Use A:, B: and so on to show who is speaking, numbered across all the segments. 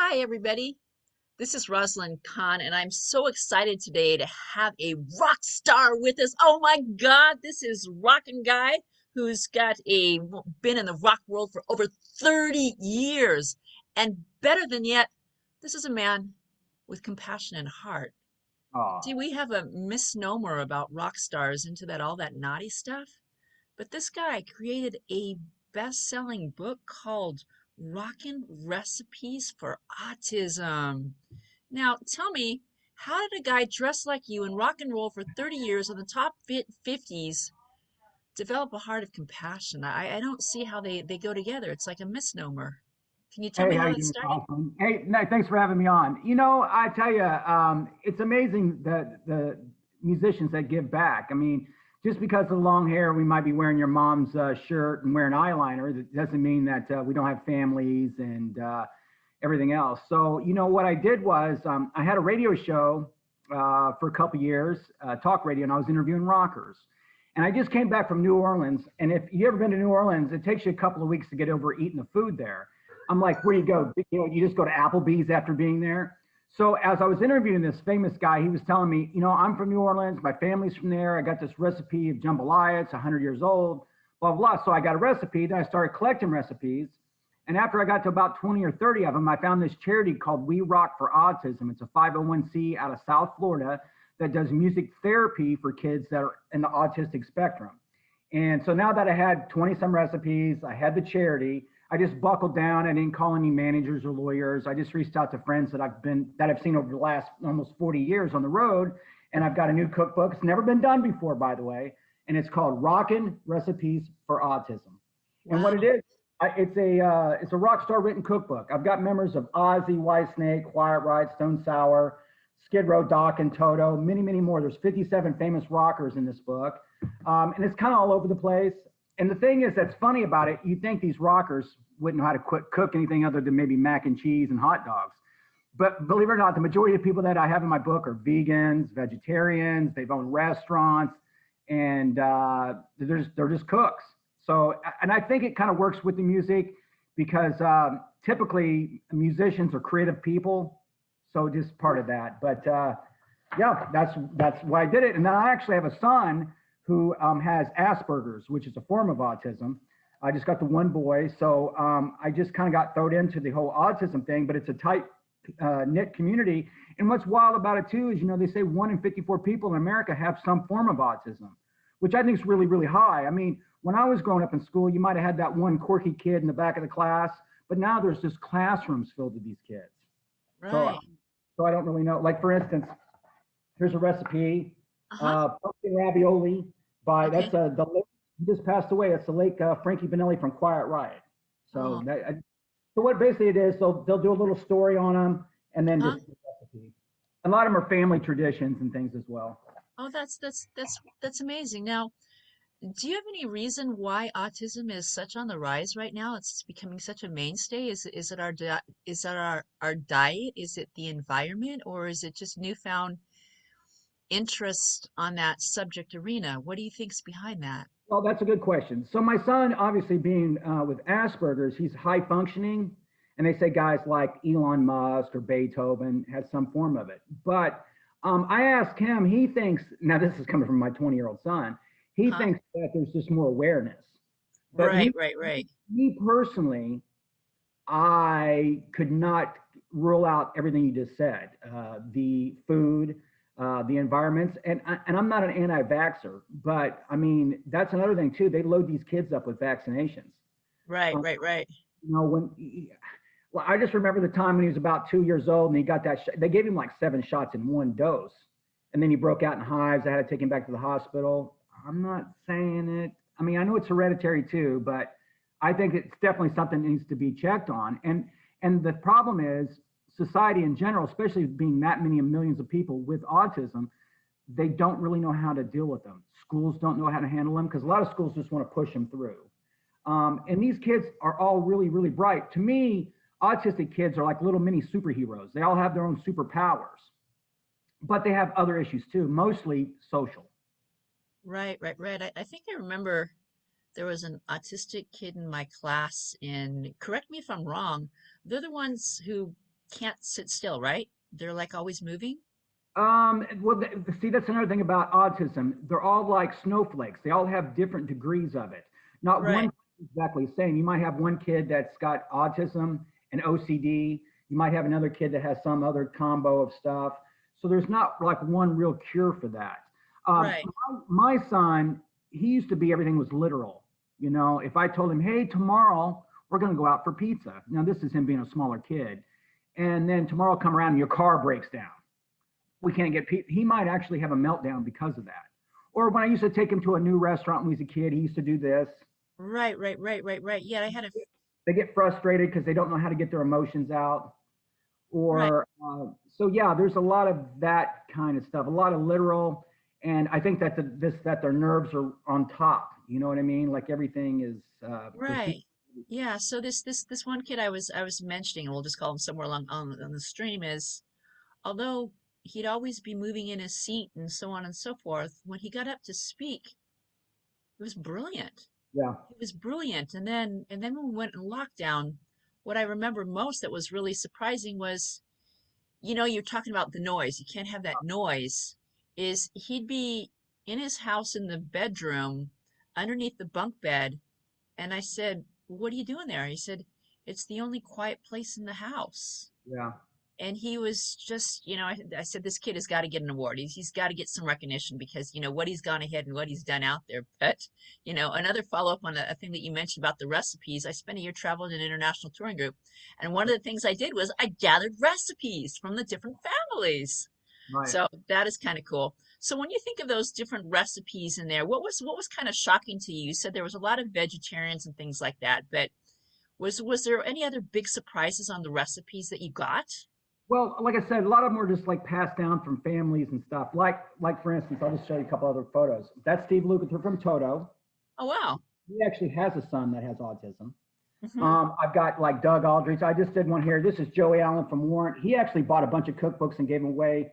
A: Hi, everybody. This is Rosalind Kahn, and I'm so excited today to have a rock star with us. Oh my God, this is Rockin' Guy who's been in the rock world for over 30 years. And better than yet, this is a man with compassion and heart. See,
B: Oh,
A: we have a misnomer about rock stars into all that naughty stuff. But this guy created a best-selling book called Rockin' Recipes for Autism. Now, tell me, how did a guy dressed like you and rock and roll for 30 years on the top 50s develop a heart of compassion? I don't see how they go together. It's like a misnomer. Can you tell
B: hey,
A: me
B: how
A: how
B: you
A: that
B: doing,
A: started?
B: Austin? Hey, no, thanks for having me on. I tell you, it's amazing that the musicians that give back. I mean, just because of the long hair, we might be wearing your mom's shirt and wearing eyeliner. That doesn't mean that we don't have families and everything else. So, what I did was I had a radio show for a couple years, talk radio, and I was interviewing rockers. And I just came back from New Orleans. And if you ever been to New Orleans, it takes you a couple of weeks to get over eating the food there. I'm like, where do you go? You just go to Applebee's after being there. So as I was interviewing this famous guy, he was telling me, I'm from New Orleans. My family's from there. I got this recipe of jambalaya. It's 100 years old, blah, blah, blah. So I got a recipe. Then I started collecting recipes. And after I got to about 20 or 30 of them, I found this charity called We Rock for Autism. It's a 501c out of South Florida that does music therapy for kids that are in the autistic spectrum. And so now that I had 20 some recipes, I had the charity, I just buckled down. I didn't call any managers or lawyers. I just reached out to friends that I've seen over the last almost 40 years on the road. And I've got a new cookbook. It's never been done before, by the way. And it's called Rockin' Recipes for Autism. And what it
A: Wow.
B: is, it's a rock star written cookbook. I've got members of Ozzy, Whitesnake, Quiet Riot, Stone Sour, Skid Row, Doc, and Toto, many, many more. There's 57 famous rockers in this book. And it's kind of all over the place. And the thing is that's funny about it, you think these rockers wouldn't know how to cook anything other than maybe mac and cheese and hot dogs. But believe it or not, the majority of people that I have in my book are vegans, vegetarians, they've owned restaurants, and they're just cooks. So, and I think it kind of works with the music because typically musicians are creative people. So just part of that. But yeah, that's why I did it. And then I actually have a son who has Asperger's, which is a form of autism. I just got the one boy, so I just kind of got thrown into the whole autism thing. But it's a tight knit community. And what's wild about it too is, they say 1 in 54 people in America have some form of autism, which I think is really, really high. I mean, when I was growing up in school, you might have had that one quirky kid in the back of the class, but now there's just classrooms filled with these kids. So,
A: Right.
B: so I don't really know. Like for instance, here's a recipe:
A: Uh-huh.
B: pumpkin ravioli by
A: Okay.
B: the late, he just passed away. It's the late Frankie Vanelli from Quiet Riot.
A: Oh,
B: So what basically it is, they'll do a little story on them and then
A: huh?
B: just the recipe. A lot of them are family traditions and things as well.
A: Oh, that's amazing. Now, do you have any reason why autism is such on the rise right now? It's becoming such a mainstay. Is it is that our diet? Is it the environment, or is it just newfound interest on that subject arena? What do you think's behind that?
B: Well, that's a good question. So my son, obviously being with Asperger's, he's high functioning, and they say guys like Elon Musk or Beethoven has some form of it. But I asked him, he thinks, now this is coming from my 20-year-old son, he
A: Huh?
B: thinks that there's just more awareness. But
A: Right, right, right.
B: me personally, I could not rule out everything you just said. The food, the environments, and I'm not an anti-vaxxer, but I mean that's another thing too. They load these kids up with vaccinations.
A: Right,
B: Um,
A: right, right.
B: well, I just remember the time when he was about 2 years old and he got that. They gave him like 7 shots in one dose, and then he broke out in hives. I had to take him back to the hospital. I'm not saying it. I mean, I know it's hereditary too, but I think it's definitely something that needs to be checked on. And the problem is society in general, especially being that many millions of people with autism, they don't really know how to deal with them. Schools don't know how to handle them because a lot of schools just want to push them through. And these kids are all really, really bright. To me, autistic kids are like little mini superheroes. They all have their own superpowers, but they have other issues too, mostly social.
A: Right, right, right. I think I remember there was an autistic kid in my class, and correct me if I'm wrong, they're the ones who can't sit still, right? They're like always moving.
B: Well, see, that's another thing about autism. They're all like snowflakes. They all have different degrees of it. Not one
A: Right,
B: is exactly the same. You might have one kid that's got autism and OCD. You might have another kid that has some other combo of stuff. So there's not like one real cure for that.
A: right,
B: My son, he used to be everything was literal. You know, if I told him, hey, tomorrow we're going to go out for pizza. Now, this is him being a smaller kid. And then tomorrow come around and your car breaks down, we can't get pizza. He might actually have a meltdown because of that. Or when I used to take him to a new restaurant when he was a kid, he used to do this.
A: right. Yeah, I had a
B: They get frustrated because they don't know how to get their emotions out.
A: right.
B: Or so yeah, there's a lot of that kind of stuff, a lot of literal. And I think that that their nerves are on top. You know what I mean? Like everything is perceived.
A: Right. Yeah, so this one kid I was mentioning, and we'll just call him somewhere along on the stream, is although he'd always be moving in his seat and so on and so forth, when he got up to speak, it was brilliant.
B: Yeah,
A: It was brilliant. And then when we went in lockdown, what I remember most that was really surprising was, you're talking about the noise. You can't have that noise. Is he'd be in his house in the bedroom underneath the bunk bed, and I said, "What are you doing there?" He said, "It's the only quiet place in the house."
B: yeah,
A: And he was just, I said, this kid has got to get an award. He's got to get some recognition because, what he's gone ahead and what he's done out there. But, another follow up on a thing that you mentioned about the recipes. I spent a year traveling in an international touring group. And one of the things I did was I gathered recipes from the different families.
B: right.
A: So that is kind of cool. So when you think of those different recipes in there, what was kind of shocking to you? You said there was a lot of vegetarians and things like that, but was there any other big surprises on the recipes that you got?
B: Well, like I said, a lot of them were just like passed down from families and stuff. Like for instance, I'll just show you a couple other photos. That's Steve Lukather from Toto.
A: Oh wow.
B: He actually has a son that has autism.
A: Hmm.
B: I've got like Doug Aldrich. I just did one here. This is Joey Allen from Warrant. He actually bought a bunch of cookbooks and gave them away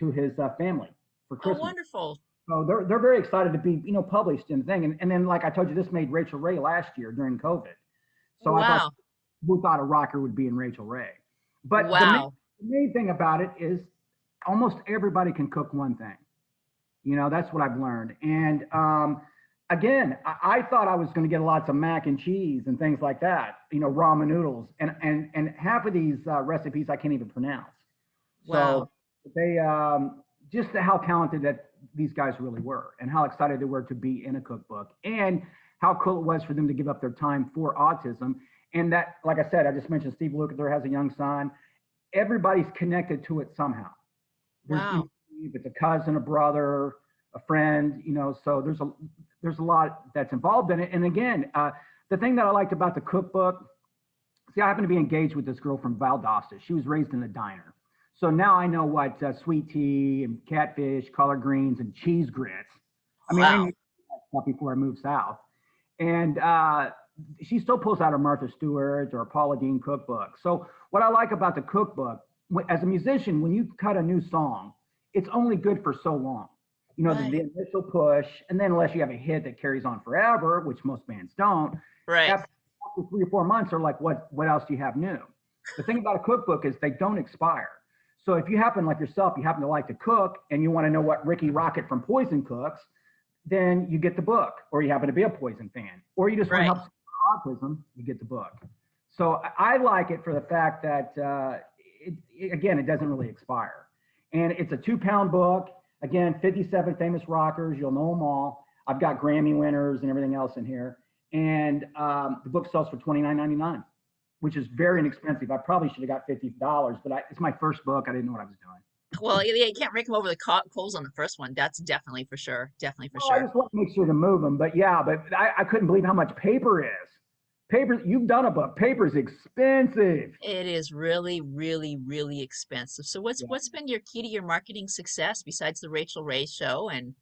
B: to his family for
A: Oh,
B: Christmas.
A: wonderful.
B: So they're very excited to be published in the thing. And then like I told you, this made Rachel Ray last year during COVID. So I thought,
A: Wow.
B: who thought a rocker would be in Rachel Ray? But
A: Wow.
B: the main thing about it is almost everybody can cook one thing. That's what I've learned. And again, I thought I was going to get lots of mac and cheese and things like that, ramen noodles. And half of these recipes I can't even pronounce. So
A: Wow.
B: they just how talented that these guys really were and how excited they were to be in a cookbook and how cool it was for them to give up their time for autism. And that, like I said, I just mentioned Steve Lukather has a young son. Everybody's connected to it somehow. There's,
A: Wow.
B: if it's a cousin, a brother, a friend, so there's a lot that's involved in it. And again, the thing that I liked about the cookbook, see, I happen to be engaged with this girl from Valdosta. She was raised in a diner. So now I know what sweet tea and catfish, collard greens, and cheese grits. I mean, I knew
A: Wow.
B: that stuff before I moved south. And she still pulls out her Martha Stewart or Paula Deen cookbook. So what I like about the cookbook, as a musician, when you cut a new song, it's only good for so long. The
A: Right.
B: initial push, and then unless you have a hit that carries on forever, which most bands don't,
A: Right.
B: after 3 or 4 months are like, what else do you have new? The thing about a cookbook is they don't expire. So if you happen, like yourself, you happen to like to cook and you want to know what Ricky Rocket from Poison cooks, then you get the book, or you happen to be a Poison fan, or you just want to
A: Right.
B: help autism, you get the book. So I like it for the fact that, again, it doesn't really expire. And it's a 2-pound book. Again, 57 famous rockers. You'll know them all. I've got Grammy winners and everything else in here. And the book sells for $29.99, which is very inexpensive. I probably should have got $50, but it's my first book. I didn't know what I was doing.
A: Well, yeah, you can't rake them over the coals on the first one. That's definitely for sure. Definitely for
B: Well, I
A: sure.
B: just want to make sure to move them. But yeah, but I couldn't believe how much paper is. Paper, you've done a book. Paper is expensive.
A: It is really, really, really expensive. So what's
B: Yeah.
A: what's been your key to your marketing success besides the Rachel Ray show? And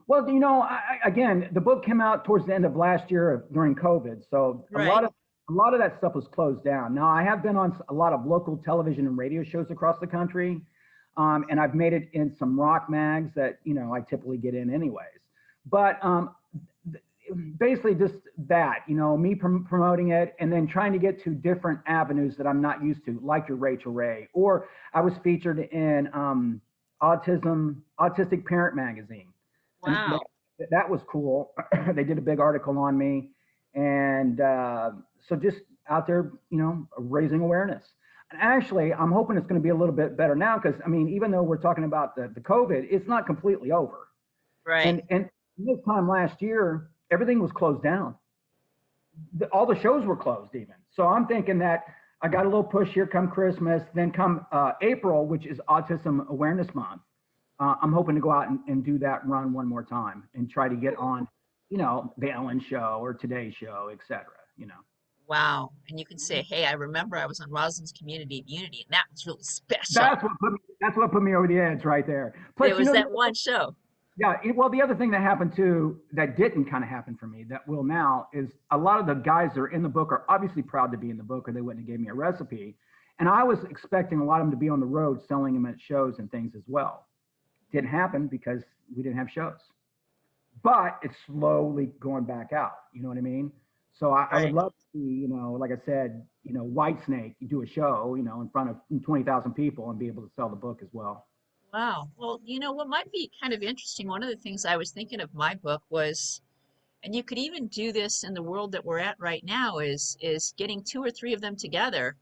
B: Well, again, the book came out towards the end of last year during COVID, so a
A: right.
B: lot of that stuff was closed down. Now, I have been on a lot of local television and radio shows across the country, and I've made it in some rock mags that I typically get in anyways. But basically just that, me promoting it and then trying to get to different avenues that I'm not used to, like your Rachel Ray. Or I was featured in Autistic Parent Magazine. And
A: Wow.
B: that was cool. They did a big article on me. And so just out there, raising awareness. And actually, I'm hoping it's going to be a little bit better now because, I mean, even though we're talking about the COVID, it's not completely over.
A: Right.
B: And this time last year, everything was closed down. All the shows were closed even. So I'm thinking that I got a little push here come Christmas, then come April, which is Autism Awareness Month. I'm hoping to go out and do that run one more time and try to get on, the Ellen show or Today show, etc.
A: Wow. And you can say, hey, I remember I was on Rosalind's Community of Unity, and that was really special.
B: That's what put me over the edge right there.
A: It
B: Plus,
A: was that one show.
B: yeah, well, the other thing that happened too, that didn't kind of happen for me, that will now, is a lot of the guys that are in the book are obviously proud to be in the book, or they wouldn't have gave me a recipe. And I was expecting a lot of them to be on the road selling them at shows and things as well. Didn't happen because we didn't have shows. But it's slowly going back out. You know what I mean? So I would
A: Right.
B: love to see, like I said, Whitesnake do a show, in front of 20,000 people and be able to sell the book as well.
A: Wow. Well, what might be kind of interesting, one of the things I was thinking of my book was, and you could even do this in the world that we're at right now, is getting two or three of them together,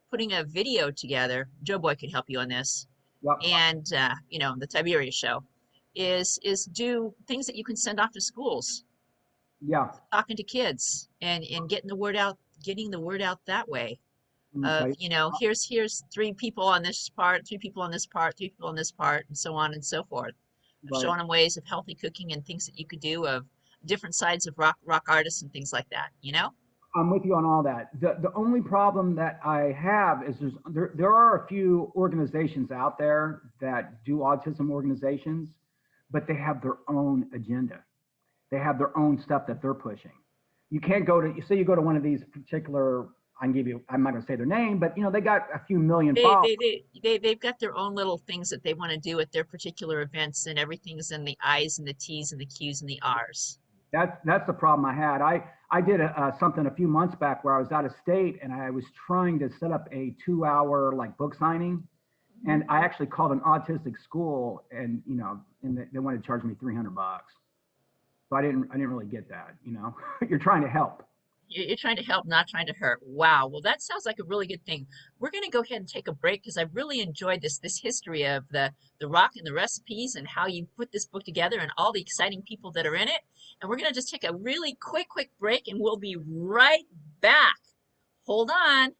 A: putting a video together. Joe Boy could help you on this,
B: Yep.
A: and the Tiberius show is do things that you can send off to schools,
B: Yeah.
A: talking to kids and getting the word out that way. Of,
B: Okay.
A: here's three people on this part, three people on this part, three people on this part, and so on and so forth.
B: Right.
A: Showing them ways of healthy cooking and things that you could do, of different sides of rock artists and things like that.
B: I'm with you on all that. The only problem that I have is there are a few organizations out there that do autism organizations, but they have their own agenda. They have their own stuff that they're pushing. You can't go to you go to one of these particular. I can give you. I'm not going to say their name, but they got a few million
A: They
B: followers.
A: they they've got their own little things that they want to do at their particular events, and everything's in the I's and the T's and the Q's and the R's.
B: That's the problem I had. I did something a few months back where I was out of state and I was trying to set up a 2 hour like book signing, and I actually called an autistic school, and they wanted to charge me $300. So I didn't really get that. You're trying to help.
A: You're trying to help, not trying to hurt. Wow. Well, that sounds like a really good thing. We're going to go ahead and take a break because I've really enjoyed this history of the rock and the recipes and how you put this book together and all the exciting people that are in it. And we're going to just take a really quick break, and we'll be right back. Hold on.